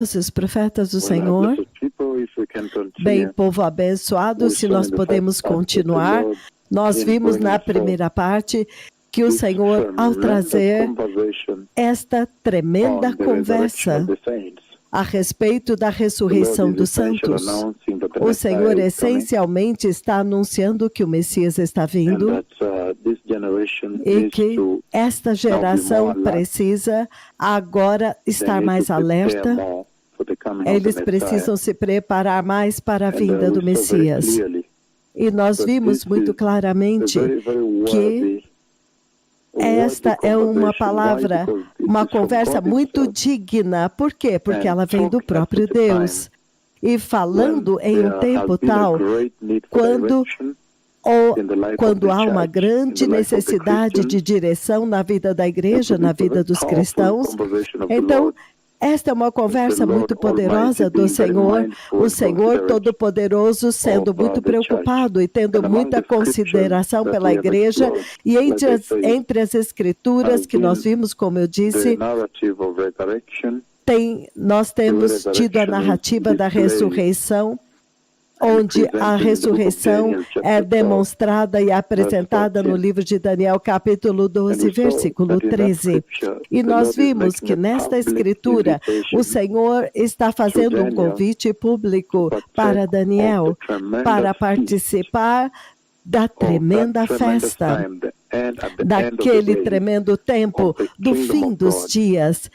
Os profetas do Senhor. Bem, povo abençoado, se nós podemos continuar. Nós vimos na primeira parte que o Senhor, ao trazer esta tremenda conversa a respeito da ressurreição dos santos, o Senhor essencialmente está anunciando que o Messias está vindo e que esta geração precisa agora estar mais alerta. Eles precisam se preparar mais para a vinda do Messias. E nós vimos muito claramente que esta é uma palavra, uma conversa muito digna. Por quê? Porque ela vem do próprio Deus. E falando em um tempo tal, quando há uma grande necessidade de direção na vida da igreja, na vida dos cristãos, então esta é uma conversa muito poderosa do Senhor, o Senhor Todo-Poderoso sendo muito preocupado e tendo muita consideração pela igreja, e entre as escrituras que nós vimos, como eu disse, nós temos tido a narrativa da ressurreição, onde a ressurreição é demonstrada e apresentada no livro de Daniel, capítulo 12, versículo 13. E nós vimos que nesta escritura, o Senhor está fazendo um convite público para Daniel, para participar da tremenda festa, daquele tremendo tempo, do fim dos dias,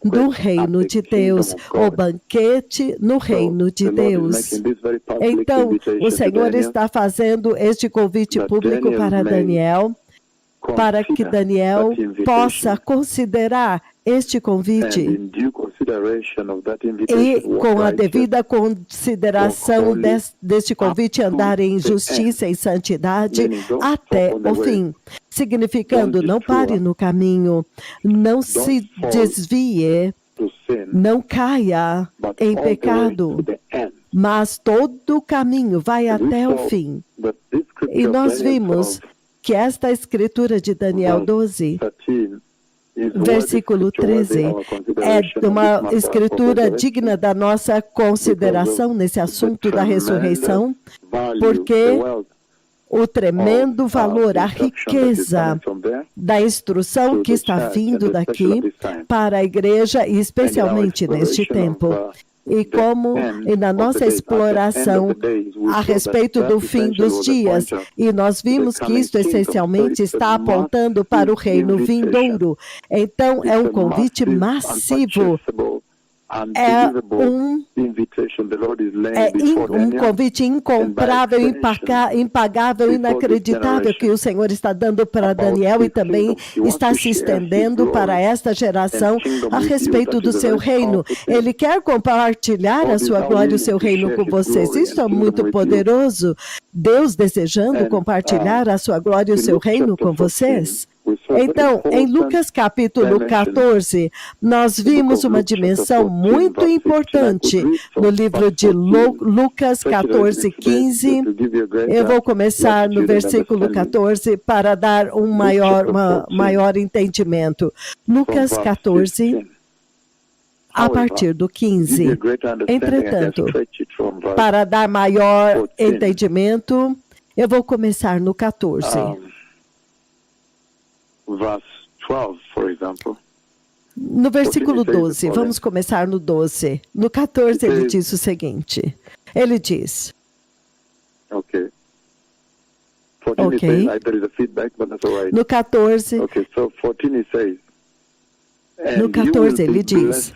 do reino de Deus, o banquete no reino de Deus. Então, o Senhor está fazendo este convite público para Daniel, para que Daniel possa considerar este convite e, com a devida consideração deste convite, andar em justiça e santidade até o fim. Significando, não pare no caminho, não se desvie, não caia em pecado, mas todo o caminho vai até o fim. E nós vimos que esta escritura de Daniel 12, versículo 13, é uma escritura digna da nossa consideração nesse assunto da ressurreição, porque o tremendo valor, a riqueza da instrução que está vindo daqui para a igreja, e especialmente neste tempo. E como na nossa exploração a respeito do fim dos dias, e nós vimos que isto essencialmente está apontando para o reino vindouro. Então, é um convite massivo, é um convite incomprável, impagável, inacreditável que o Senhor está dando para Daniel e também está se estendendo para esta geração a respeito do seu reino. Ele quer compartilhar a sua glória e o seu reino com vocês. Isso é muito poderoso. Deus desejando compartilhar a sua glória e o seu reino com vocês. Então, em Lucas capítulo 14, nós vimos uma dimensão muito importante no livro de Lucas 14, 15. Eu vou começar no versículo 14 para dar um maior entendimento. Lucas 14, a partir do 15. Entretanto, para dar maior entendimento, eu vou começar no 14. No versículo 12, vamos começar no 12. No 14 ele diz o seguinte, ele diz... Ok. No 14... No 14 ele diz,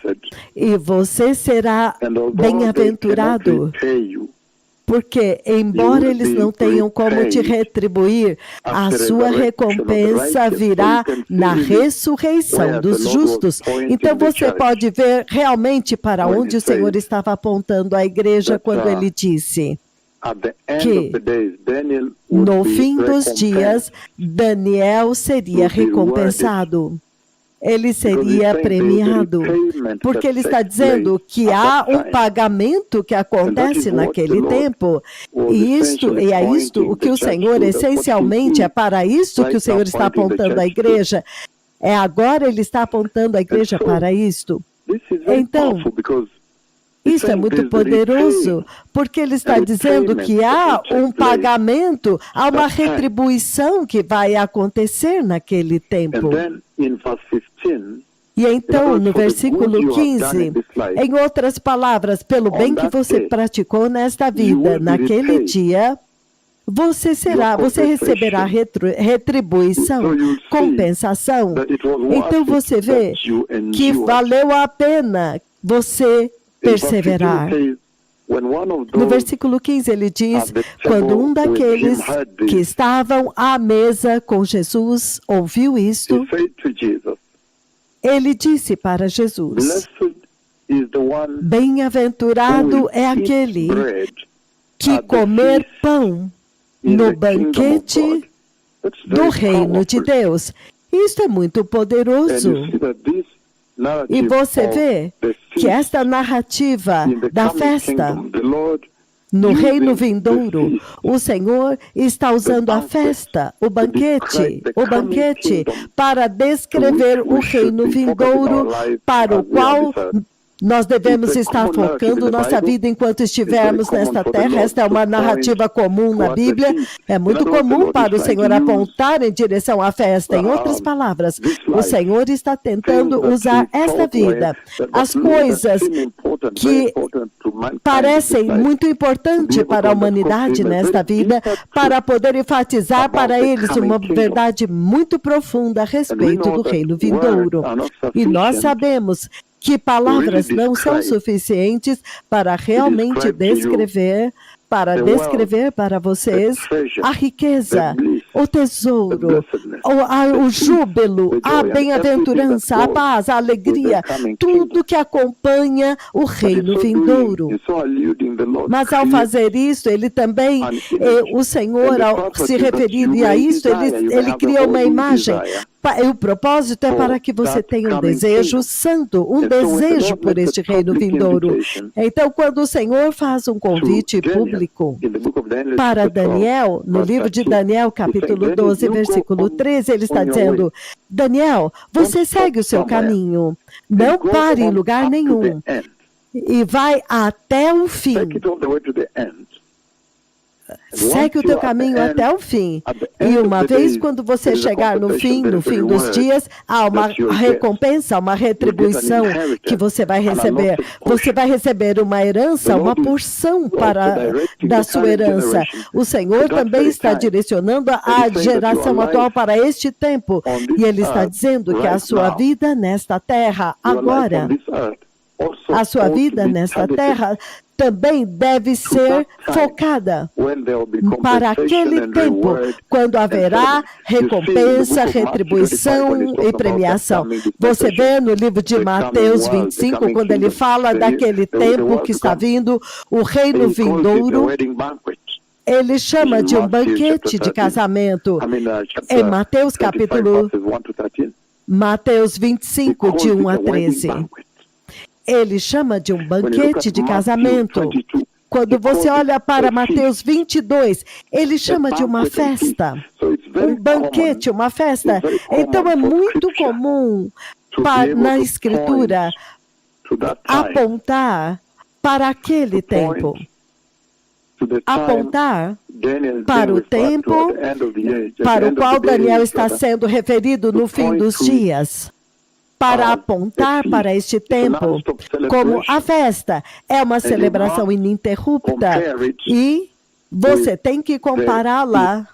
e você será bem-aventurado, porque, embora eles não tenham como te retribuir, a sua recompensa virá na ressurreição dos justos. Então, você pode ver realmente para onde o Senhor estava apontando a igreja quando ele disse que, no fim dos dias, Daniel seria recompensado. Ele seria premiado, porque ele está dizendo que há um pagamento que acontece naquele tempo, e é isto o que o Senhor, essencialmente, é para isto que o Senhor está apontando à igreja, agora ele está apontando a igreja para isto. Então, Isso é muito poderoso, porque ele está dizendo que há um pagamento, há uma retribuição que vai acontecer naquele tempo. E então, no versículo 15, em outras palavras, pelo bem que você praticou nesta vida, naquele dia, você receberá retribuição, compensação. Então você vê que valeu a pena você perseverar. No versículo 15 ele diz, quando um daqueles que estavam à mesa com Jesus ouviu isto, ele disse para Jesus, bem-aventurado é aquele que comer pão no banquete do reino de Deus. Isso é muito poderoso. E você vê que esta narrativa da festa no reino vindouro, o Senhor está usando a festa, o banquete, para descrever o reino vindouro para o qual nós devemos estar focando nossa vida enquanto estivermos nesta terra. Esta é uma narrativa comum na Bíblia. É muito comum para o Senhor apontar em direção à festa. Em outras palavras, o Senhor está tentando usar esta vida. As coisas que parecem muito importantes para a humanidade nesta vida, para poder enfatizar para eles uma verdade muito profunda a respeito do reino vindouro. E nós sabemos que palavras não são suficientes para realmente descrever para vocês a riqueza, o tesouro, o júbilo, a bem-aventurança, a paz, a alegria, tudo que acompanha o reino vindouro. Mas ao fazer isso, ele também, o Senhor, ao se referir a isso, ele cria uma imagem. E o propósito é para que você tenha um desejo santo, um desejo por este reino vindouro. Então, quando o Senhor faz um convite público para Daniel, no livro de Daniel, capítulo 12, versículo 13, ele está dizendo, Daniel, você segue o seu caminho, não pare em lugar nenhum, e vai até o fim. Segue o teu caminho até o fim. E uma vez quando você chegar no fim dos dias, há uma recompensa, uma retribuição que você vai receber. Você vai receber uma herança, uma porção da sua herança. O Senhor também está direcionando a geração atual para este tempo. E Ele está dizendo que a sua vida nesta terra, agora, a sua vida nesta terra também deve ser focada para aquele tempo, quando haverá recompensa, retribuição e premiação. Você vê no livro de Mateus 25, quando ele fala daquele tempo que está vindo, o reino vindouro, ele chama de um banquete de casamento. Em Mateus capítulo Mateus 25, de 1 a 13. Ele chama de um banquete de casamento. Quando você olha para Mateus 22, ele chama de uma festa. Um banquete, uma festa. Então é muito comum na Escritura apontar para aquele tempo. Apontar para o tempo para o qual Daniel está sendo referido no fim dos dias. Para apontar para este tempo, como a festa é uma celebração ininterrupta, e você tem que compará-la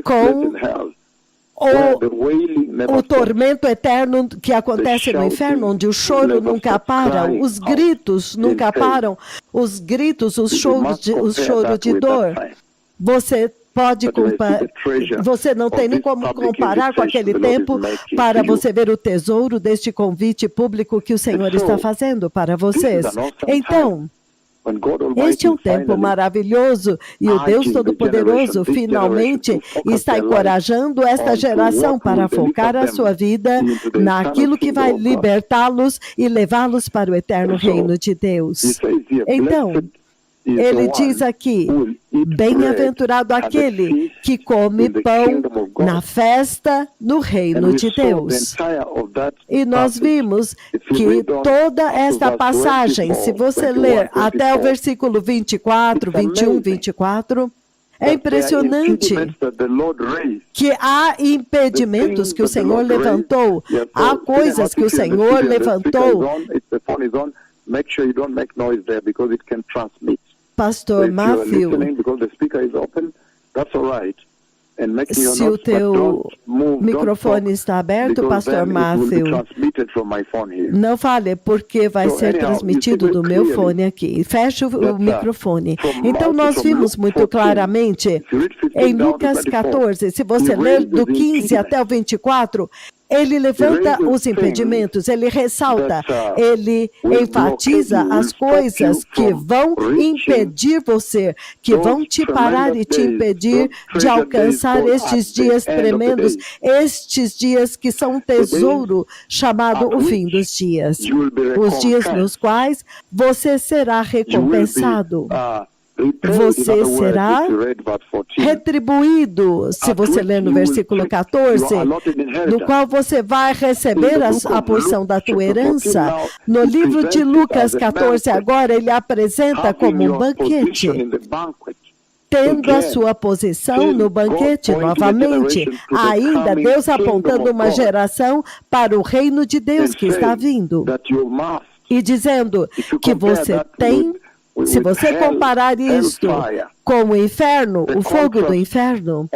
com o tormento eterno que acontece no inferno, onde o choro nunca para, os gritos nunca param, os gritos, o choro de dor. Você não tem nem como comparar com aquele tempo para você ver o tesouro deste convite público que o Senhor está fazendo para vocês. Então, este é um tempo maravilhoso e o Deus Todo-Poderoso finalmente está encorajando esta geração para focar a sua vida naquilo que vai libertá-los e levá-los para o eterno reino de Deus. Então, Ele diz aqui, bem-aventurado aquele que come pão na festa no reino de Deus. E nós vimos que toda esta passagem, se você ler até o versículo 24, 21, 24, é impressionante que há impedimentos que o Senhor levantou, há coisas que o Senhor levantou. Pastor Matthew, se o teu microfone está aberto, Pastor Matthew, não fale, porque vai ser transmitido do meu fone aqui. Feche o microfone. Então, nós vimos muito claramente em Lucas 14, se você ler do 15 até o 24, ele levanta os impedimentos, ele ressalta, ele enfatiza as coisas que vão impedir você, que vão te parar e te impedir de alcançar estes dias tremendos, estes dias que são um tesouro chamado o fim dos dias. Os dias nos quais você será recompensado. Você será retribuído, se você ler no versículo 14, no qual você vai receber a porção da tua herança. No livro de Lucas 14, agora, ele apresenta como um banquete, tendo a sua posição no banquete novamente. Ainda Deus apontando uma geração para o reino de Deus que está vindo. E dizendo que você tem... Se você comparar isto com o inferno, o fogo do inferno,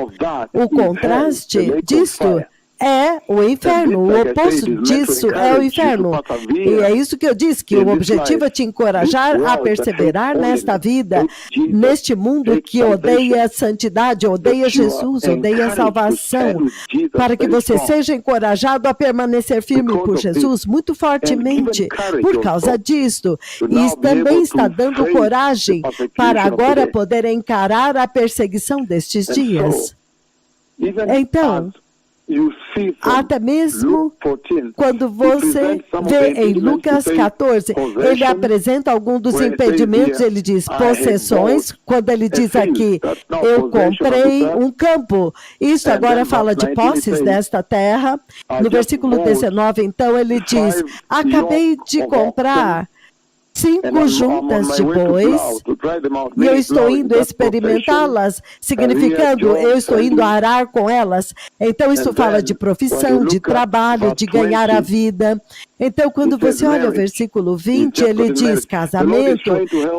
o contraste disto é o inferno, o oposto disso é o inferno. E é isso que eu disse, que o objetivo é te encorajar a perseverar nesta vida, neste mundo que odeia a santidade, odeia Jesus, odeia a salvação, para que você seja encorajado a permanecer firme por Jesus muito fortemente, por causa disto. E também está dando coragem para agora poder encarar a perseguição destes dias. Então, até mesmo quando você vê em Lucas 14, ele apresenta alguns dos impedimentos, ele diz possessões, quando ele diz aqui, eu comprei um campo. Isso agora fala de posses desta terra. No versículo 19, então, ele diz, acabei de comprar 5 juntas de bois, e eu estou indo experimentá-las, significando eu estou indo arar com elas. Então, isso fala de profissão, de trabalho, de ganhar a vida. Então, quando você olha o versículo 20, ele diz casamento,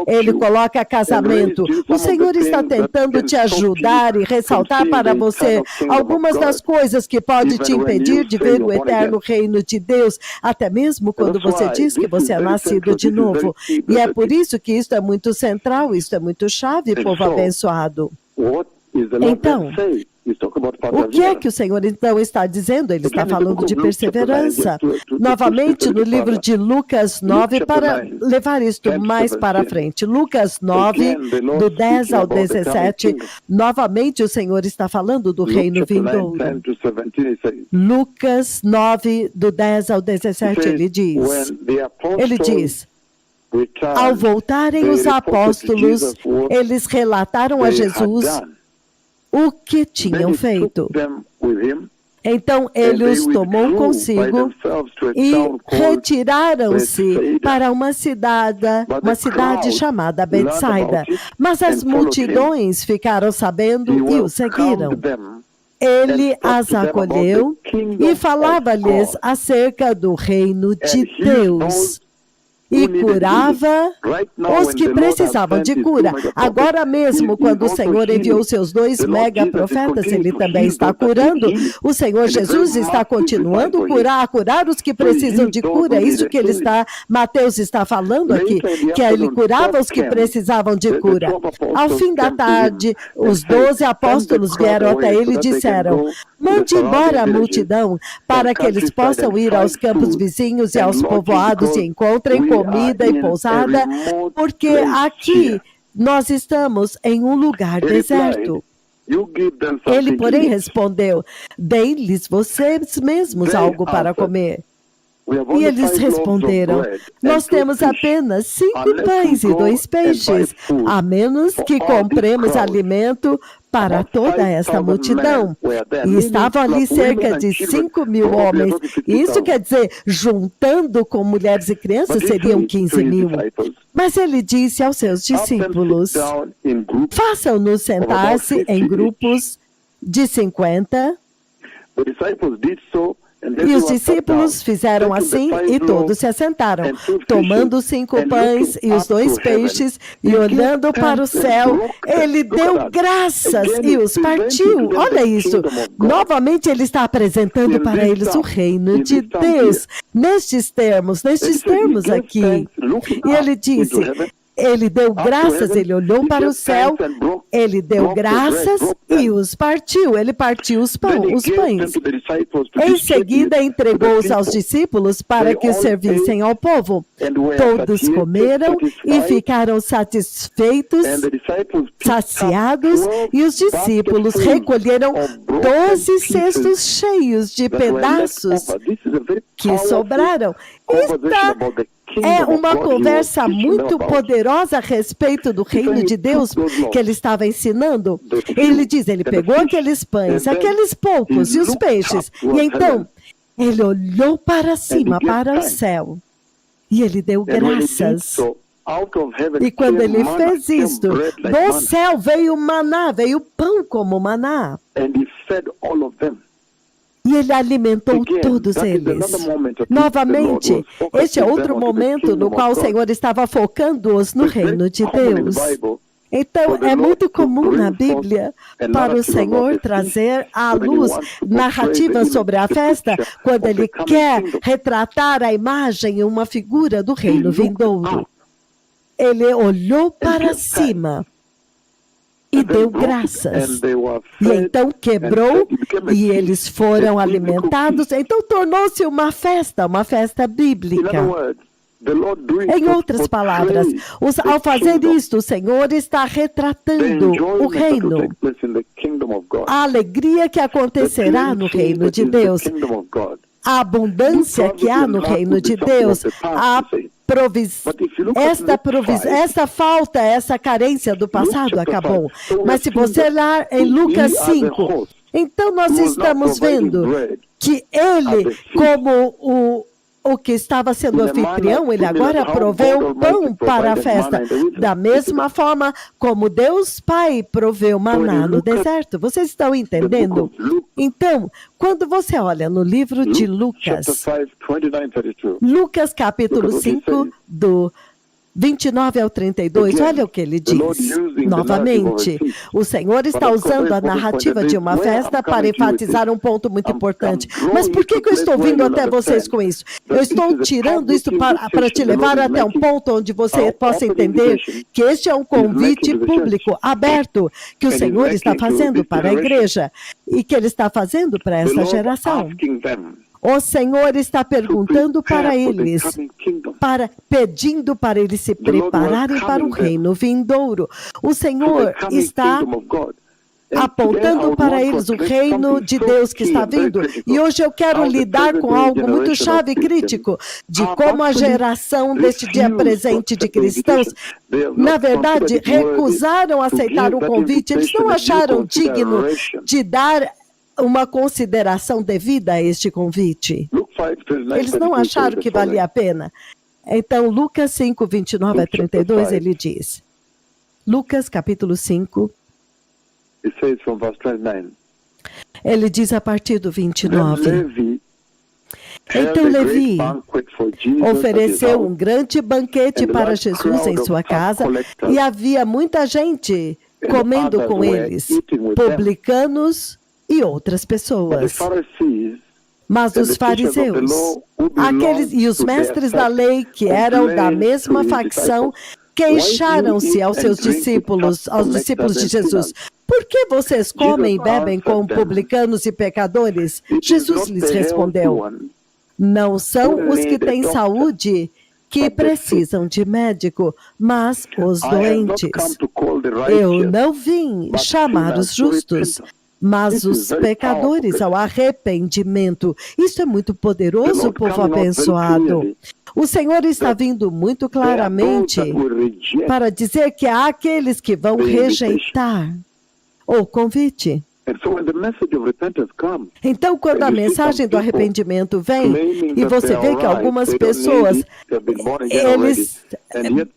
ele coloca casamento. O Senhor está tentando te ajudar e ressaltar para você algumas das coisas que podem te impedir de ver o eterno reino de Deus, até mesmo quando você diz que você é nascido de novo. E é por isso que isso é muito central, isso é muito chave, povo abençoado. Então, o que é que o Senhor então está dizendo? Ele está falando de perseverança. Novamente no livro de Lucas 9, para levar isto mais para frente. Lucas 9, do 10 ao 17, novamente o Senhor está falando do reino vindouro. Lucas 9, do 10 ao 17, ele diz, ao voltarem os apóstolos, eles relataram a Jesus o que tinham feito. Então ele os tomou consigo e retiraram-se para uma cidade chamada Betsaida. Mas as multidões ficaram sabendo e o seguiram. Ele as acolheu e falava-lhes acerca do reino de Deus. E curava os que precisavam de cura. Agora mesmo, quando o Senhor enviou seus 2 mega-profetas, ele também está curando. O Senhor Jesus está continuando a curar os que precisam de cura. É isso que Mateus está falando aqui, que ele curava os que precisavam de cura. Ao fim da tarde, os 12 apóstolos vieram até ele e disseram, mande embora a multidão, para que eles possam ir aos campos vizinhos e aos povoados e encontrem comida e pousada, porque aqui nós estamos em um lugar deserto. Ele, porém, respondeu, deem-lhes vocês mesmos algo para comer. E eles responderam: nós temos apenas 5 pães e 2 peixes, a menos que compremos alimento para toda esta multidão. E estavam ali cerca de 5.000 homens. Isso quer dizer, juntando com mulheres e crianças, seriam 15.000. Mas ele disse aos seus discípulos: façam-nos sentar-se em grupos de 50. E os discípulos fizeram assim e todos se assentaram, tomando os 5 pães e os 2 peixes e olhando para o céu, ele deu graças e os partiu. Olha isso, novamente ele está apresentando para eles o reino de Deus, nestes termos aqui. E ele disse, ele deu graças, ele olhou para o céu, ele deu graças e os partiu. Ele partiu os pães. Em seguida, entregou-os aos discípulos para que os servissem ao povo. Todos comeram e ficaram satisfeitos, saciados, e os discípulos recolheram 12 cestos cheios de pedaços que sobraram. É uma conversa muito poderosa a respeito do reino de Deus que ele estava ensinando. Ele diz, ele pegou aqueles pães, aqueles poucos e os peixes, e então ele olhou para cima, para o céu, e ele deu graças. E quando ele fez isto, do céu veio maná, veio pão como maná. E ele alimentou todos eles. Novamente, este é outro momento no qual o Senhor estava focando-os no reino de Deus. Então, é muito comum na Bíblia para o Senhor trazer à luz narrativas sobre a festa, quando Ele quer retratar a imagem e uma figura do reino vindouro. Ele olhou para cima e deu graças. E então quebrou e eles foram alimentados. Então tornou-se uma festa bíblica. Em outras palavras, ao fazer isto, o Senhor está retratando o reino, a alegria que acontecerá no reino de Deus, a abundância que há no reino de Deus, esta falta, essa carência do passado acabou. Mas se você ler em Lucas 5, então nós estamos vendo que ele, como o que estava sendo anfitrião, ele agora proveu pão para a festa. Da mesma forma como Deus Pai proveu maná no deserto. Vocês estão entendendo? Então, quando você olha no livro de Lucas, Lucas capítulo 5, do 29 ao 32, olha o que ele diz. Novamente, o Senhor está usando a narrativa de uma festa para enfatizar um ponto muito importante. Mas por que eu estou vindo até vocês com isso? Eu estou tirando isso para te levar até um ponto onde você possa entender que este é um convite público, aberto, que o Senhor está fazendo para a igreja e que Ele está fazendo para essa geração. O Senhor está perguntando para eles, pedindo para eles se prepararem para o reino vindouro. O Senhor está apontando para eles o reino de Deus que está vindo. E hoje eu quero lidar com algo muito chave e crítico, de como a geração deste dia presente de cristãos, na verdade, recusaram aceitar o convite. Eles não acharam digno de dar uma consideração devida a este convite. Eles não acharam que valia a pena. Então, Lucas 5, 29 a 32, ele diz. Lucas, capítulo 5. Ele diz a partir do 29. Então Levi ofereceu um grande banquete para Jesus em sua casa, e havia muita gente comendo com eles, publicanos e outras pessoas. Mas os fariseus, e os mestres da lei, que eram da mesma facção, queixaram-se aos seus discípulos, aos discípulos de Jesus. Por que vocês comem e bebem com publicanos e pecadores? Jesus lhes respondeu: não são os que têm saúde que precisam de médico, mas os doentes. Eu não vim chamar os justos, mas os pecadores ao arrependimento. Isso é muito poderoso, povo abençoado. O Senhor está vindo muito claramente para dizer que há aqueles que vão rejeitar o convite. Então, quando a mensagem do arrependimento vem, e você vê que algumas pessoas, eles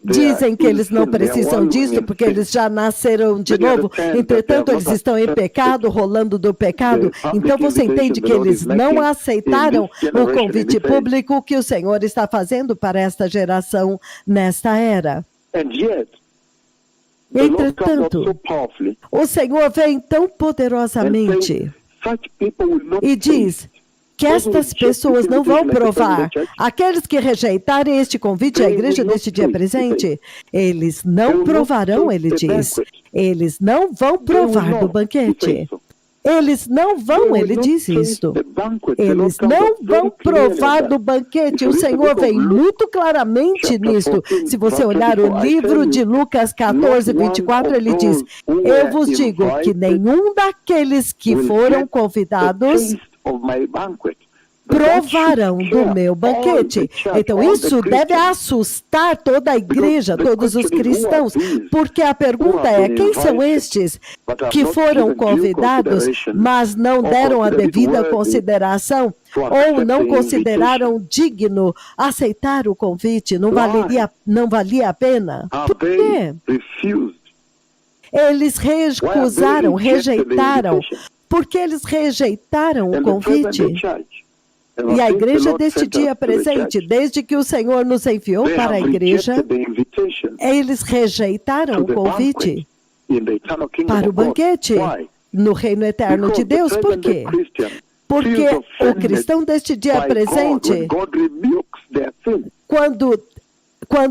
dizem que eles não precisam disso, porque eles já nasceram de novo, entretanto, eles estão em pecado, rolando do pecado. Então, você entende que eles não aceitaram o convite público que o Senhor está fazendo para esta geração nesta era. Entretanto, o Senhor vem tão poderosamente e diz que estas pessoas não vão provar. Aqueles que rejeitarem este convite à igreja deste dia presente, eles não provarão, ele diz. Eles não vão provar do banquete. Eles não vão, ele diz isto. Eles não vão provar do banquete. O Senhor vem muito claramente nisto. Se você olhar o livro de Lucas 14, 24, ele diz: eu vos digo que nenhum daqueles que foram convidados provarão do meu banquete. Então, isso deve assustar toda a igreja, todos os cristãos, porque a pergunta é: quem são estes que foram convidados, mas não deram a devida consideração, ou não consideraram digno aceitar o convite? Não valia a pena? Por quê? Eles recusaram, rejeitaram. Porque eles rejeitaram o convite. E a igreja deste dia presente, desde que o Senhor nos enviou para a igreja, eles rejeitaram o convite para o banquete no reino eterno de Deus. Por quê? Porque o cristão deste dia presente, quando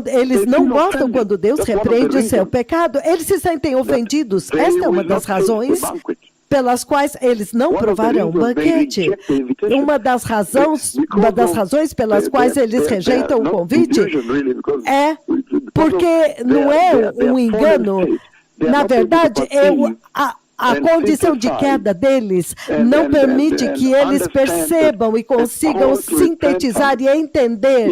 eles não gostam quando Deus repreende o seu pecado, eles se sentem ofendidos. Esta é uma das razões pelas quais eles não provarão o banquete. Uma das razões pelas quais eles rejeitam o convite é porque não é um engano. Na verdade, a condição de queda deles não permite que eles percebam e consigam sintetizar e entender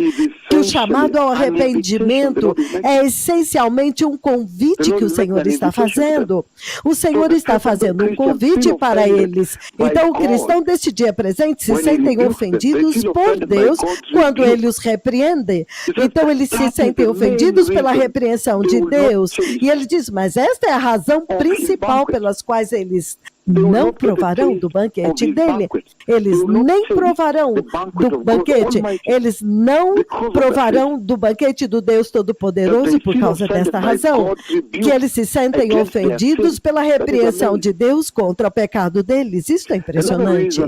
que o chamado ao arrependimento é essencialmente um convite que o Senhor está fazendo. O Senhor está fazendo um convite para eles. Então, o cristão deste dia presente se sentem ofendidos por Deus quando Ele os repreende. Então, eles se sentem ofendidos pela repreensão de Deus. E Ele diz: mas esta é a razão principal pelas quais eles não provarão do banquete dele. Eles nem provarão do banquete. Eles não provarão do banquete do Deus Todo-Poderoso por causa desta razão. Que eles se sentem ofendidos pela repreensão de Deus contra o pecado deles. Isso é impressionante.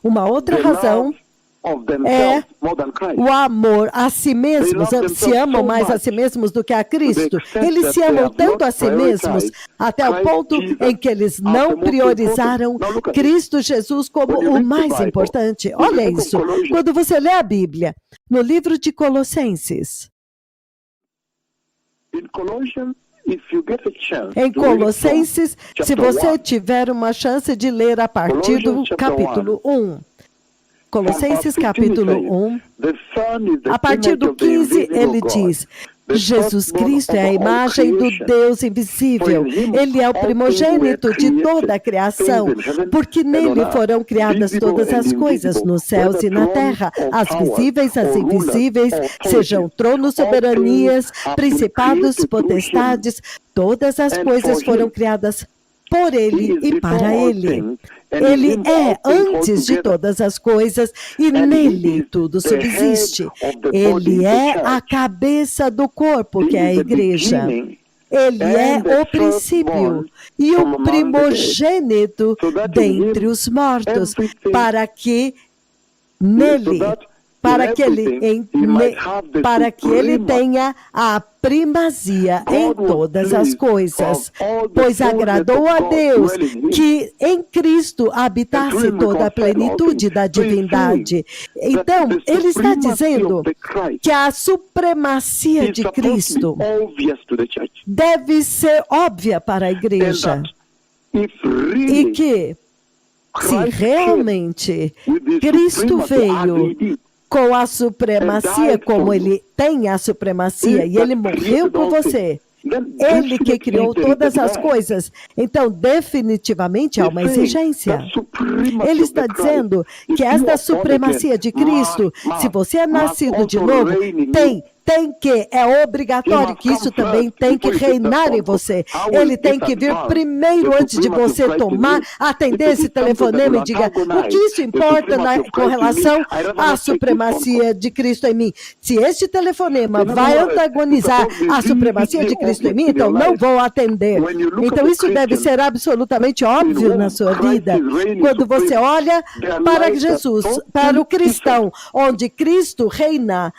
Uma outra razão é o amor a si mesmos. Se amam mais a si mesmos do que a Cristo. Eles se amam tanto a si mesmos, até o ponto em que eles não priorizaram Cristo Jesus como o mais importante. Olha isso. Quando você lê a Bíblia, no livro de Colossenses, em Colossenses, se você tiver uma chance de ler a partir do capítulo 1, Colossenses capítulo 1, a partir do 15, ele diz: Jesus Cristo é a imagem do Deus invisível. Ele é o primogênito de toda a criação, porque nele foram criadas todas as coisas, nos céus e na terra, as visíveis, as invisíveis, sejam tronos, soberanias, principados, potestades, todas as coisas foram criadas por Ele e para Ele. Ele é antes de todas as coisas e nele tudo subsiste. Ele é a cabeça do corpo, que é a igreja. Ele é o princípio e o primogênito dentre os mortos, para que ele tenha a primazia em todas as coisas, pois agradou a Deus que em Cristo habitasse toda a plenitude da divindade. Então, ele está dizendo que a supremacia de Cristo deve ser óbvia para a igreja. E que, se realmente Cristo veio com a supremacia, como ele tem a supremacia, e ele morreu por você, ele que criou todas as coisas, então definitivamente há uma exigência. Ele está dizendo que esta supremacia de Cristo, se você é nascido de novo, é obrigatório que isso também tem que reinar em você. Ele tem que vir primeiro antes de você atender esse telefonema e diga, o que isso importa com relação à supremacia de Cristo em mim? Se este telefonema vai antagonizar a supremacia de Cristo em mim, então não vou atender. Então isso deve ser absolutamente óbvio na sua vida. Quando você olha para Jesus, para o cristão, onde Cristo reina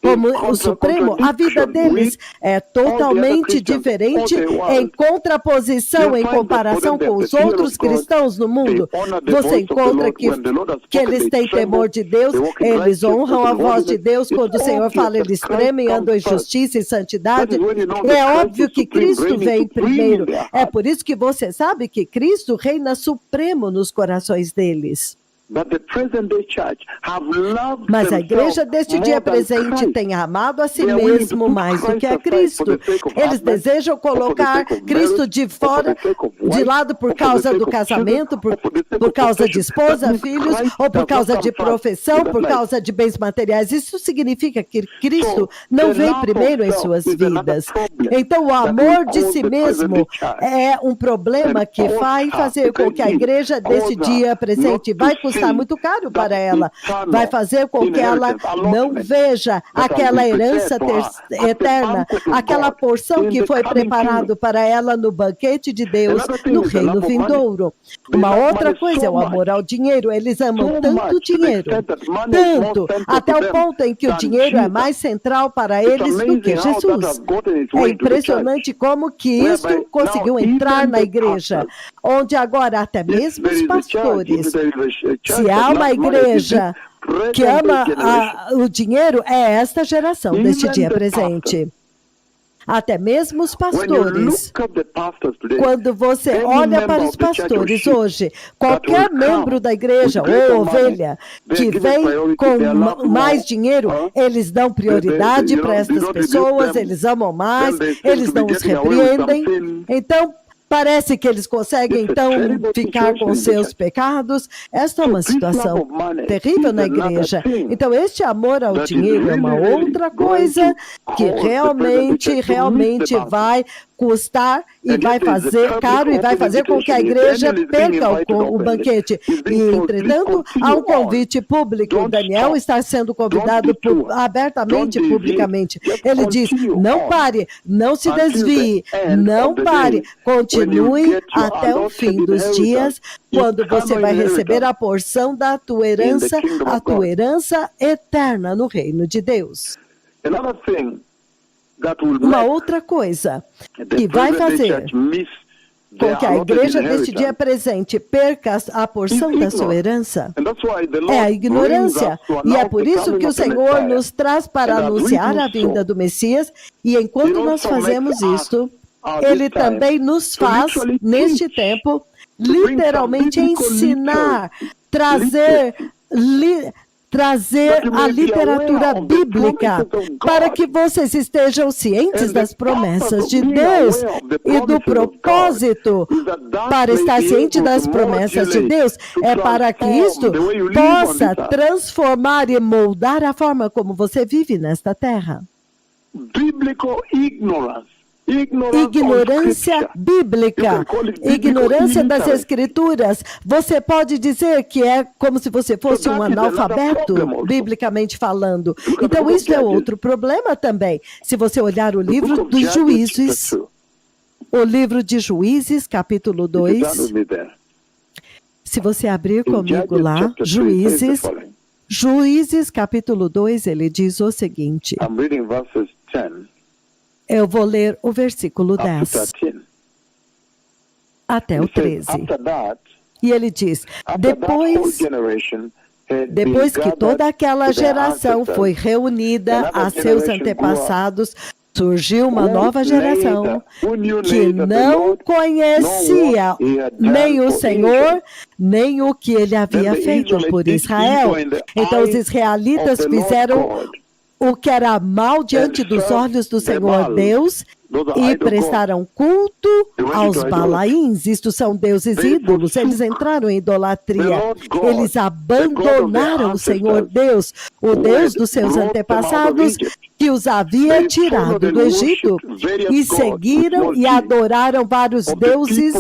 como o Supremo, a vida deles é totalmente diferente em contraposição, em comparação com os outros cristãos no mundo. Você encontra que eles têm temor de Deus, eles honram a voz de Deus, quando o Senhor fala, eles tremem, andam em justiça e santidade. É óbvio que Cristo vem primeiro. É por isso que você sabe que Cristo reina supremo nos corações deles. Mas a igreja deste dia presente tem amado a si mesmo mais do que a Cristo. Eles desejam colocar Cristo de fora, de lado por causa do casamento, por causa de esposa, filhos, ou por causa de profissão, por causa de bens materiais. Isso significa que Cristo não vem primeiro em suas vidas. Então o amor de si mesmo é um problema que vai fazer com que a igreja deste dia presente vai custar muito caro para ela, vai fazer com que ela não veja aquela herança eterna, aquela porção que foi preparado para ela no banquete de Deus, no reino vindouro. Uma outra coisa é o amor ao dinheiro. Eles amam tanto o dinheiro, tanto, até o ponto em que o dinheiro é mais central para eles do que Jesus. É impressionante como que isso conseguiu entrar na igreja, onde agora até mesmo os pastores, se há uma igreja que ama o dinheiro, é esta geração deste dia presente. Até mesmo os pastores. Quando você olha para os pastores hoje, qualquer membro da igreja ou ovelha que vem com mais dinheiro, eles dão prioridade para estas pessoas, eles amam mais, eles não os repreendem. Então, parece que eles conseguem, então, ficar com seus pecados. Esta é uma situação terrível na igreja. Então, este amor ao dinheiro é uma outra coisa que realmente vai custar e vai fazer caro e vai fazer com que a igreja perca o banquete. E, entretanto, há um convite público. Daniel está sendo convidado abertamente, publicamente. Ele diz, não pare, não se desvie, não pare, continue até o fim dos dias, quando você vai receber a porção da tua herança eterna no reino de Deus. Uma outra coisa que vai fazer com que a igreja deste dia presente perca a porção da sua herança é a ignorância. E é por isso que o Senhor nos traz para anunciar a vinda do Messias. E enquanto nós fazemos isto, Ele também nos faz, neste tempo, literalmente ensinar, trazer a literatura bíblica para que vocês estejam cientes das promessas de Deus e do propósito. Para estar ciente das promessas de Deus é para que isto possa transformar e moldar a forma como você vive nesta terra. Ignorância bíblica, ignorância das Escrituras. Você pode dizer que é como se você fosse um analfabeto, biblicamente falando. Então, isso é outro problema também. Se você olhar o livro dos Juízes, capítulo 2, se você abrir comigo lá, Juízes, capítulo 2, ele diz o seguinte. Eu vou ler o versículo 10 até o 13. E ele diz, depois que toda aquela geração foi reunida a seus antepassados, surgiu uma nova geração que não conhecia nem o Senhor, nem o que ele havia feito por Israel. Então os israelitas fizeram o que era mal diante dos olhos do Senhor Deus e prestaram culto aos Balaíns. Isto são deuses ídolos. Eles entraram em idolatria. Eles abandonaram o Senhor Deus, o Deus dos seus antepassados, que os havia tirado do Egito, e seguiram e adoraram vários deuses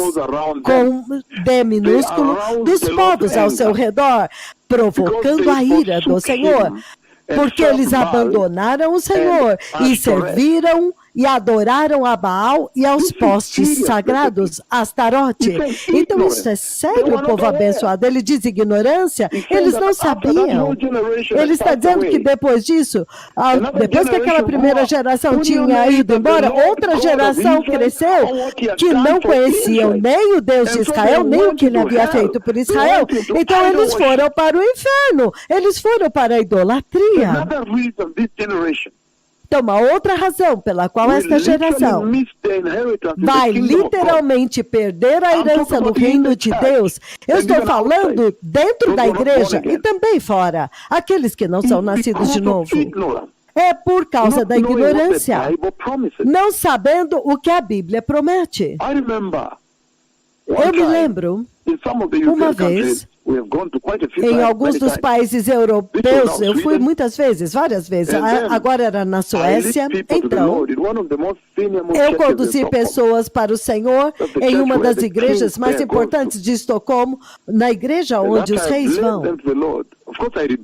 com D minúsculo dos povos ao seu redor, provocando a ira do Senhor. Porque eles abandonaram o Senhor e serviram e adoraram a Baal e aos postes sagrados, Astarote. Então isso é sério, povo abençoado. Ele diz ignorância, eles não sabiam. Ele está dizendo que depois disso, depois que aquela primeira geração tinha ido embora, outra geração cresceu que não conheciam nem o Deus de Israel, nem o que ele havia feito por Israel. Então eles foram para o inferno, eles foram para a idolatria. Então, uma outra razão pela qual esta geração vai literalmente perder a herança no reino de Deus, eu estou falando dentro da igreja e também fora, aqueles que não são nascidos de novo. É por causa da ignorância, não sabendo o que a Bíblia promete. Eu me lembro, uma vez, em alguns dos países europeus, eu fui muitas vezes, várias vezes, agora era na Suécia, então, eu conduzi pessoas para o Senhor em uma das igrejas mais importantes de Estocolmo, na igreja onde os reis vão.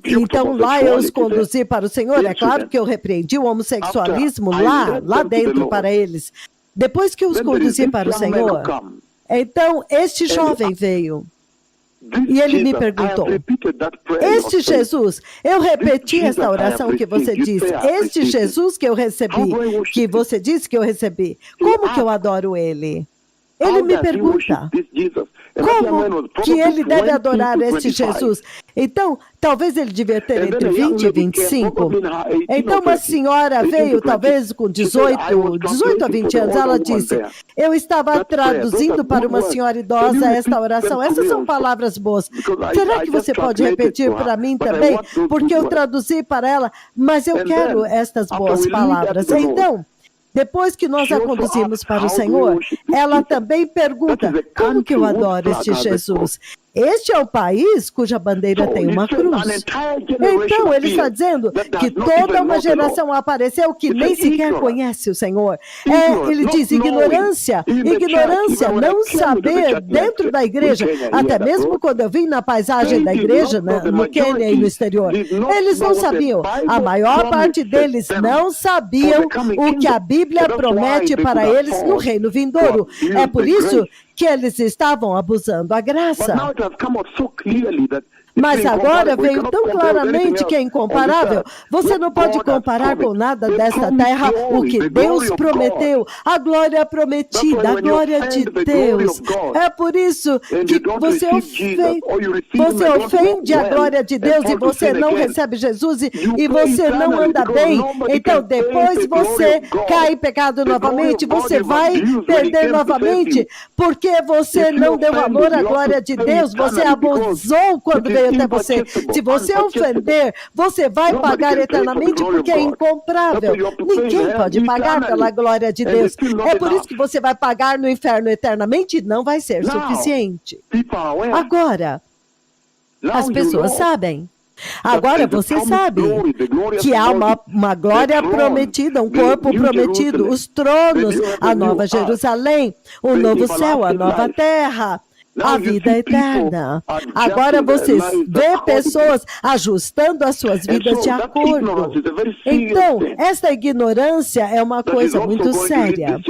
Então lá eu os conduzi para o Senhor, é claro que eu repreendi o homossexualismo lá dentro para eles. Depois que eu os conduzi para o Senhor, então este jovem veio. E ele me perguntou, este Jesus, eu repeti essa oração que você disse, este Jesus que eu recebi, que você disse que eu recebi, como que eu adoro ele? Ele me pergunta, como que ele deve adorar este Jesus? Então, talvez ele devia ter entre 20 e 25. Então, uma senhora veio, talvez com 18 a 20 anos, ela disse, eu estava traduzindo para uma senhora idosa esta oração. Essas são palavras boas. Será que você pode repetir para mim também? Porque eu traduzi para ela, mas eu quero estas boas palavras. Então, depois que nós a conduzimos para o Senhor, ela também pergunta, como que eu adoro este Jesus? Este é o país cuja bandeira tem uma cruz. Então, ele está dizendo que toda uma geração apareceu que nem sequer conhece o Senhor. Ele diz ignorância, não saber dentro da igreja, até mesmo quando eu vim na paisagem da igreja, no Quênia e no exterior, eles não sabiam. A maior parte deles não sabiam o que a Bíblia promete para eles no reino vindouro. É por isso que eles estavam abusando a graça. Mas agora veio tão claramente que é incomparável. Você não pode comparar com nada desta terra o que Deus prometeu, a prometida, a glória de Deus. É por isso que você ofende a glória de Deus e você não recebe Jesus e você não anda bem. Então depois você cai em pecado novamente, você vai perder novamente, porque você não deu valor à glória de Deus, você abusou quando veio até você. Se você ofender, você vai pagar eternamente porque é incomparável. Ninguém pode pagar pela glória de Deus. É por isso que você vai pagar no inferno eternamente e não vai ser suficiente. Agora, as pessoas sabem. Agora você sabe que há uma glória prometida, um corpo prometido, os tronos, a nova Jerusalém, o novo céu, a nova terra, a vida eterna. Agora você vê pessoas ajustando as suas vidas de acordo. Então, esta ignorância é uma coisa muito séria,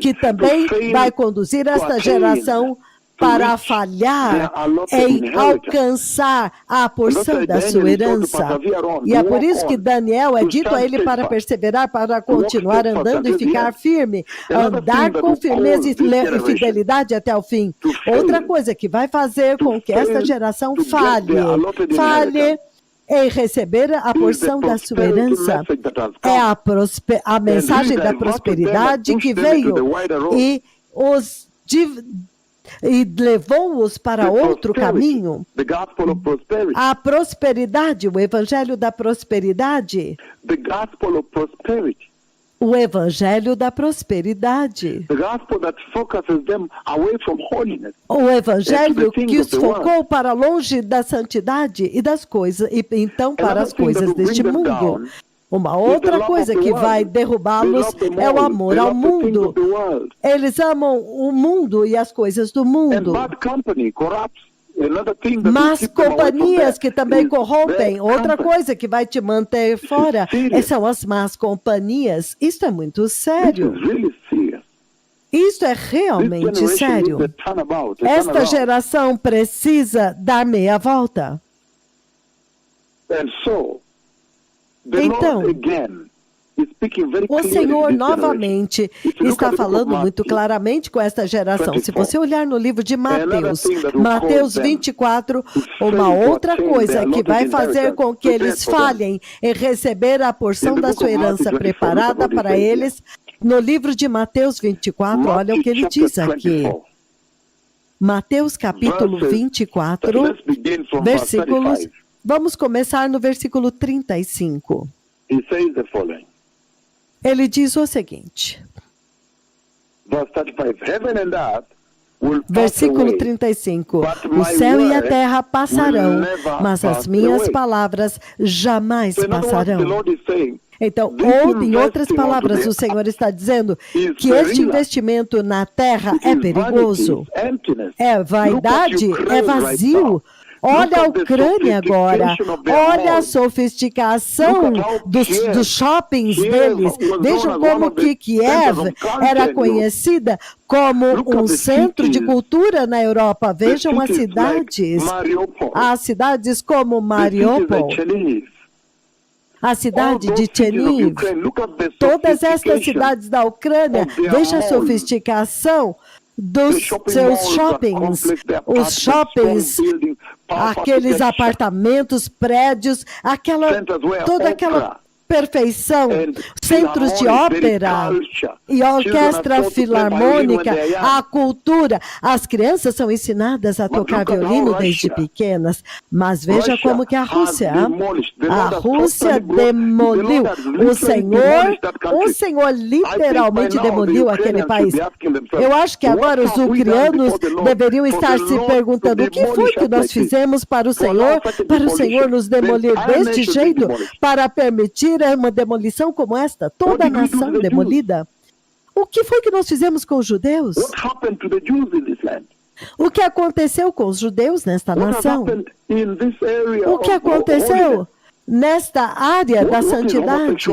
que também vai conduzir esta geração para falhar em alcançar a porção da sua herança. E é por isso que Daniel é dito a ele para perseverar, para continuar andando e ficar firme, andar com firmeza e fidelidade até o fim. Outra coisa que vai fazer com que esta geração falhe em receber a porção da sua herança. É a mensagem da prosperidade que veio e levou-os para outro caminho. A prosperidade, o evangelho da prosperidade. O evangelho da prosperidade. O evangelho que os focou para longe da santidade e das coisas, e então para as coisas deste mundo. Uma outra coisa que vai derrubá-los é o amor ao mundo. Eles amam o mundo e as coisas do mundo. Mas companhias que também corrompem, outra coisa que vai te manter fora, são as más companhias. Isso é muito sério. Isso é realmente sério. Esta geração precisa dar meia volta. Então, o Senhor novamente está falando muito claramente com esta geração. Se você olhar no livro de Mateus 24, uma outra coisa que vai fazer com que eles falhem em receber a porção da sua herança preparada para eles, no livro de Mateus 24, olha o que ele diz aqui. Mateus capítulo 24, versículos... Vamos começar no versículo 35. Ele diz o seguinte. Versículo 35. O céu e a terra passarão, mas as minhas palavras jamais passarão. Então, em outras palavras, o Senhor está dizendo que este investimento na terra é perigoso. É vaidade, é vazio. Olha a Ucrânia agora, olha a sofisticação dos shoppings deles. Vejam como que Kiev era conhecida como um centro de cultura na Europa. Vejam as cidades como Mariupol, a cidade de Cherniv, todas estas cidades da Ucrânia. Veja a sofisticação dos seus shoppings, os shoppings, aqueles apartamentos, prédios, toda aquela perfeição, centros de ópera e orquestra filarmônica, a cultura. As crianças são ensinadas a tocar violino desde pequenas, mas veja como que a Rússia demoliu. O Senhor literalmente demoliu aquele país. Eu acho que agora os ucranianos deveriam estar se perguntando o que foi que nós fizemos para o Senhor nos demolir deste jeito, para permitir uma demolição como esta, toda a nação demolida. O que foi que nós fizemos com os judeus? O que aconteceu com os judeus nesta nação? O que aconteceu nesta área da santidade?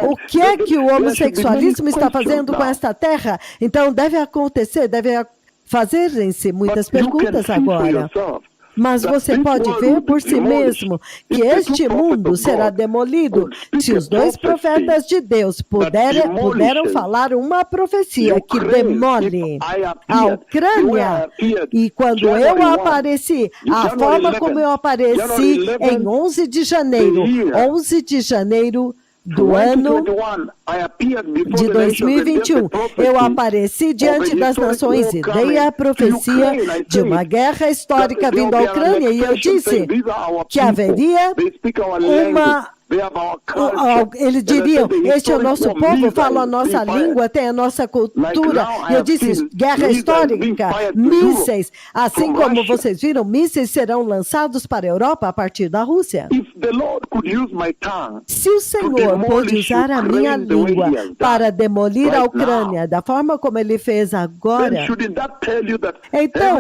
O que é que o homossexualismo está fazendo com esta terra? Então deve fazerem-se muitas perguntas agora. Mas você pode ver por si mesmo que este mundo será demolido se os dois profetas de Deus puderam falar uma profecia que demole a Ucrânia. E quando eu apareci, a forma como eu apareci em 11 de janeiro do ano de 2021, eu apareci diante das nações e dei a profecia de uma guerra histórica vindo à Ucrânia, e eu disse que haveria eles diriam, este é o nosso povo, fala a nossa língua, tem a nossa cultura. E eu disse, guerra histórica, mísseis, assim como vocês viram, mísseis serão lançados para a Europa a partir da Rússia. Se o Senhor pôde usar a minha língua para demolir a Ucrânia da forma como ele fez agora, então,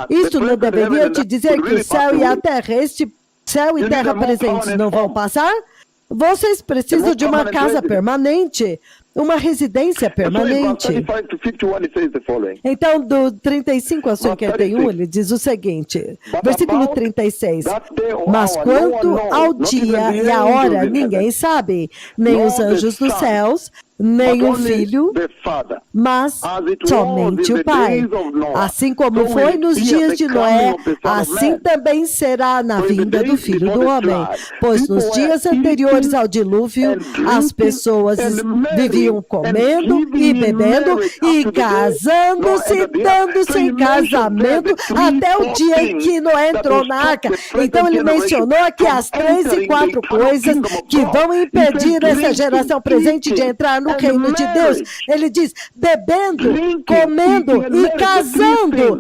isso não deveria te dizer que o céu e a terra, este céu e terra presentes não vão passar? Vocês precisam de uma casa permanente, uma residência permanente. Então, do 35 a 51, ele diz o seguinte, versículo 36, mas quanto ao dia e a hora, ninguém sabe, nem os anjos dos céus, nem o Filho, mas somente o Pai. Assim como foi nos dias de Noé, assim também será na vinda do Filho do Homem. Pois nos dias anteriores ao dilúvio, as pessoas viviam comendo e bebendo e casando-se, dando-se em casamento, até o dia em que Noé entrou na arca. Então ele mencionou aqui as 3 e 4 coisas que vão impedir essa geração presente de entrar no reino de Deus. Ele diz, bebendo, comendo e casando.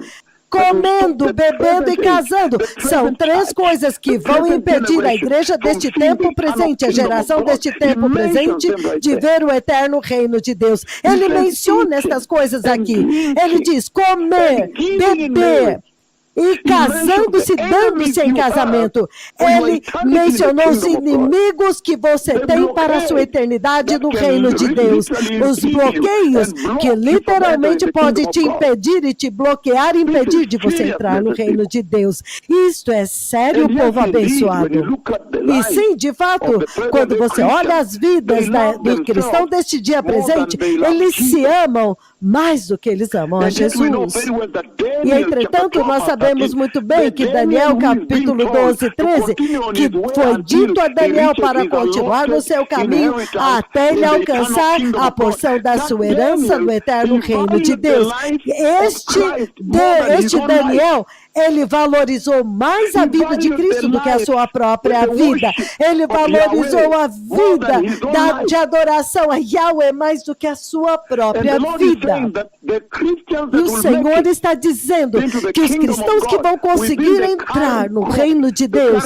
Comendo, bebendo e casando. São 3 coisas que vão impedir a igreja deste tempo presente, a geração deste tempo presente, de ver o eterno reino de Deus. Ele menciona estas coisas aqui. Ele diz, comer, beber e casando-se, dando-se em casamento. Ele mencionou os inimigos que você tem para a sua eternidade no reino de Deus. Os bloqueios que literalmente podem te impedir e te bloquear e impedir de você entrar no reino de Deus. Isto é sério, povo abençoado. E sim, de fato, quando você olha as vidas do cristão deste dia presente, eles se amam mais do que eles amam a Jesus. E, entretanto, nós sabemos muito bem que Daniel, capítulo 12, 13, que foi dito a Daniel para continuar no seu caminho até ele alcançar a porção da sua herança no eterno reino de Deus. Este Daniel, ele valorizou mais a vida de Cristo do que a sua própria vida. Ele valorizou a vida de adoração a Yahweh mais do que a sua própria vida. E o Senhor está dizendo que os cristãos que vão conseguir entrar no reino de Deus,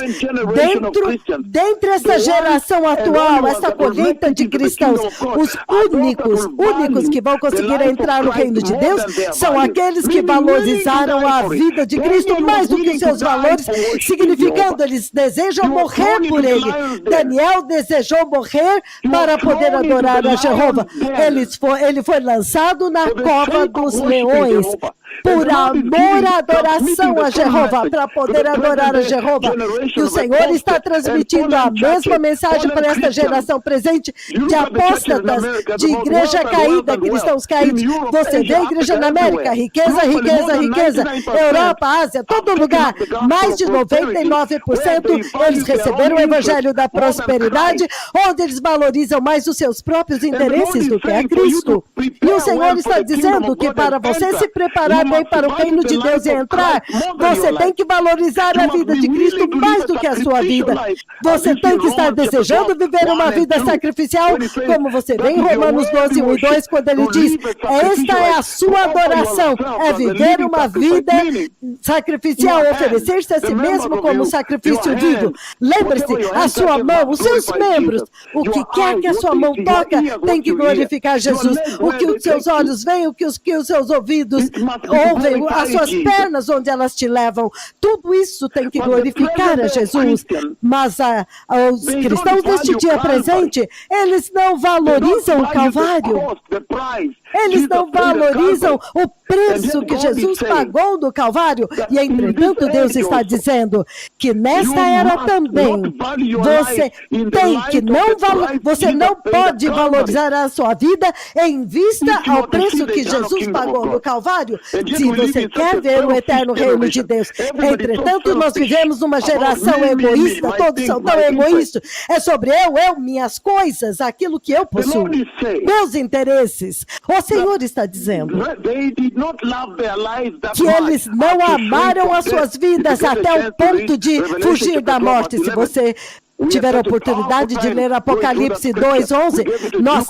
dentro dessa geração atual, essa colheita de cristãos, os únicos que vão conseguir entrar no reino de Deus, são aqueles que valorizaram a vida de Cristo mais do que seus valores, significando eles desejam morrer por ele. Daniel desejou morrer para poder adorar a Jeová. Ele foi lançado na cova dos leões por amor à adoração a Jeová, para poder adorar a Jeová. E o Senhor está transmitindo a mesma mensagem para esta geração presente de apóstatas, de igreja caída, cristãos caídos. Você vê a igreja na América, riqueza, riqueza, riqueza, Europa, Ásia, todo lugar, mais de 99% eles receberam o evangelho da prosperidade, onde eles valorizam mais os seus próprios interesses do que a Cristo. E o Senhor está dizendo que para você se preparar bem para o reino de Deus e entrar, você tem que valorizar a vida de Cristo mais do que a sua vida. Você tem que estar desejando viver uma vida sacrificial, como você vê em Romanos 12, 1 e 2, quando ele diz, esta é a sua adoração, é viver uma vida sacrificial, oferecer-se a si mesmo como sacrifício vivo. Lembre-se, a sua mão, os seus membros, o que quer que a sua mão toca, tem que glorificar Jesus. O que os seus olhos veem, o que os seus ouvidos ouvem, as suas pernas onde elas te levam, tudo isso tem que glorificar a Jesus. Mas os cristãos deste dia presente, eles não valorizam o Calvário. Eles não valorizam o preço que Jesus pagou no Calvário. E, entretanto, Deus está dizendo que nesta era também você não pode valorizar a sua vida em vista ao preço que Jesus pagou no Calvário, se você quer ver o eterno reino de Deus. Entretanto, nós vivemos uma geração egoísta, todos são tão egoístas. É sobre eu, minhas coisas, aquilo que eu possuo, meus interesses. O Senhor está dizendo que eles não amaram as suas vidas até o ponto de fugir da morte. Se você tiver a oportunidade de ler Apocalipse 2:11, nós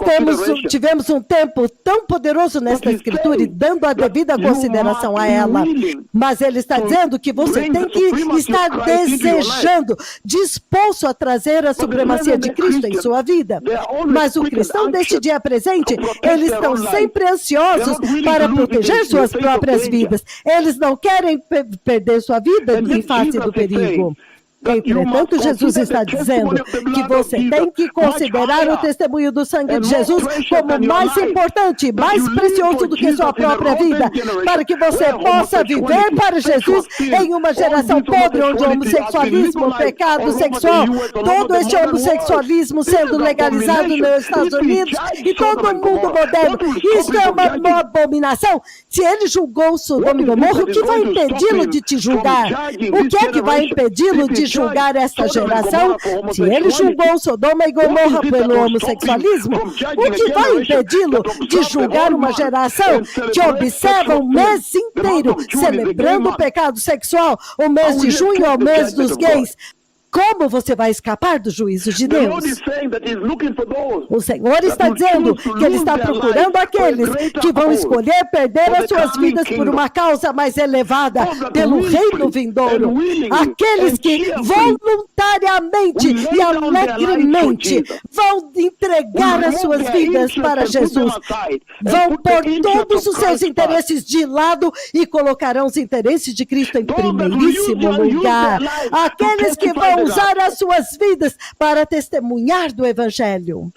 tivemos um tempo tão poderoso nesta escritura e dando a devida consideração a ela. Mas ele está dizendo que você tem que estar desejando, disposto a trazer a supremacia de Cristo em sua vida. Mas o cristão deste dia presente, eles estão sempre ansiosos para proteger suas próprias vidas. Eles não querem perder sua vida em face do perigo. Entretanto, Jesus está dizendo que você tem que considerar o testemunho do sangue de Jesus como mais importante, mais precioso do que sua própria vida, para que você possa viver para Jesus em uma geração podre, onde o homossexualismo, o pecado sexual, todo este homossexualismo sendo legalizado nos Estados Unidos e todo o mundo moderno, isso é uma abominação. Se ele julgou Sodoma e Gomorra, o que vai impedi-lo de te julgar? O que é que vai impedi-lo de julgar esta geração? Se ele julgou Sodoma e Gomorra pelo homossexualismo, o que vai impedi-lo de julgar uma geração que observa o mês inteiro celebrando o pecado sexual? O mês de junho é o mês dos gays. Como você vai escapar do juízo de Deus? O Senhor está dizendo que Ele está procurando aqueles que vão escolher perder as suas vidas por uma causa mais elevada, pelo reino vindouro. Aqueles que voluntariamente e alegremente vão entregar as suas vidas para Jesus. Vão pôr todos os seus interesses de lado e colocarão os interesses de Cristo em primeiríssimo lugar. Aqueles que vão usar as suas vidas para testemunhar do Evangelho.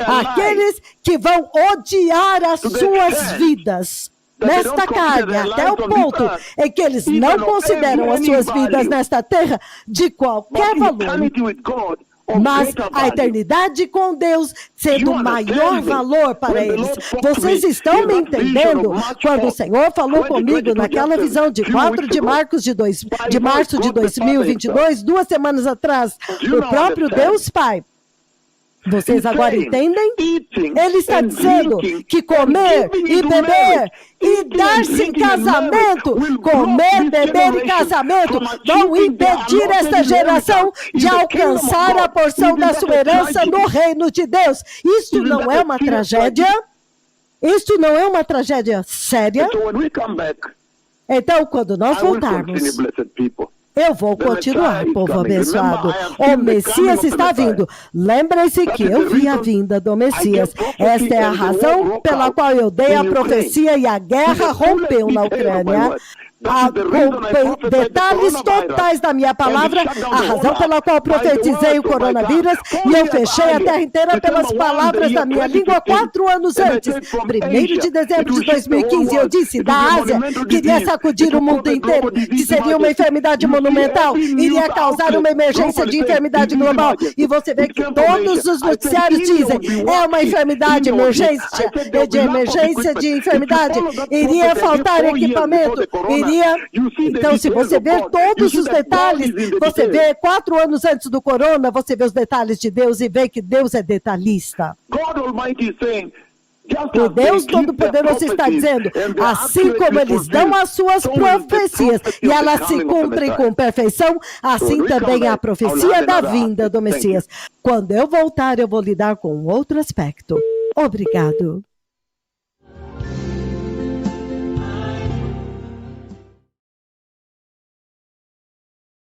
Aqueles que vão odiar as suas vidas nesta carne, até o ponto em que eles não consideram as suas vidas nesta terra de qualquer valor. Mas a eternidade com Deus sendo o maior valor para eles. Vocês estão me entendendo? Quando o Senhor falou comigo naquela visão de 4 de março de 2022, 2 semanas atrás, o próprio Deus Pai, vocês agora entendem? Ele está dizendo que comer e beber e dar-se em casamento, comer, beber e casamento, vão impedir esta geração de alcançar a porção da sua herança no reino de Deus. Isto não é uma tragédia? Isto não é uma tragédia séria? Então, quando nós voltarmos, eu vou continuar, povo abençoado. O Messias está vindo. Lembrem-se que eu vi a vinda do Messias. Esta é a razão pela qual eu dei a profecia e a guerra rompeu na Ucrânia. Com detalhes totais da minha palavra, a razão pela qual profetizei o coronavírus, e eu fechei a terra inteira pelas palavras da minha língua 4 anos antes. 1º de dezembro de 2015, eu disse, da Ásia, queria sacudir o mundo inteiro, que seria uma enfermidade monumental, iria causar uma emergência de enfermidade global. E você vê que todos os noticiários dizem, é uma enfermidade de emergência de enfermidade, iria faltar equipamento, Então, se você ver todos os detalhes, você vê 4 anos antes do corona, você vê os detalhes de Deus e vê que Deus é detalhista. O Deus Todo-Poderoso está dizendo, assim como eles dão as suas profecias e elas se cumprem com perfeição, assim também é a profecia da vinda do Messias. Quando eu voltar, eu vou lidar com outro aspecto. Obrigado.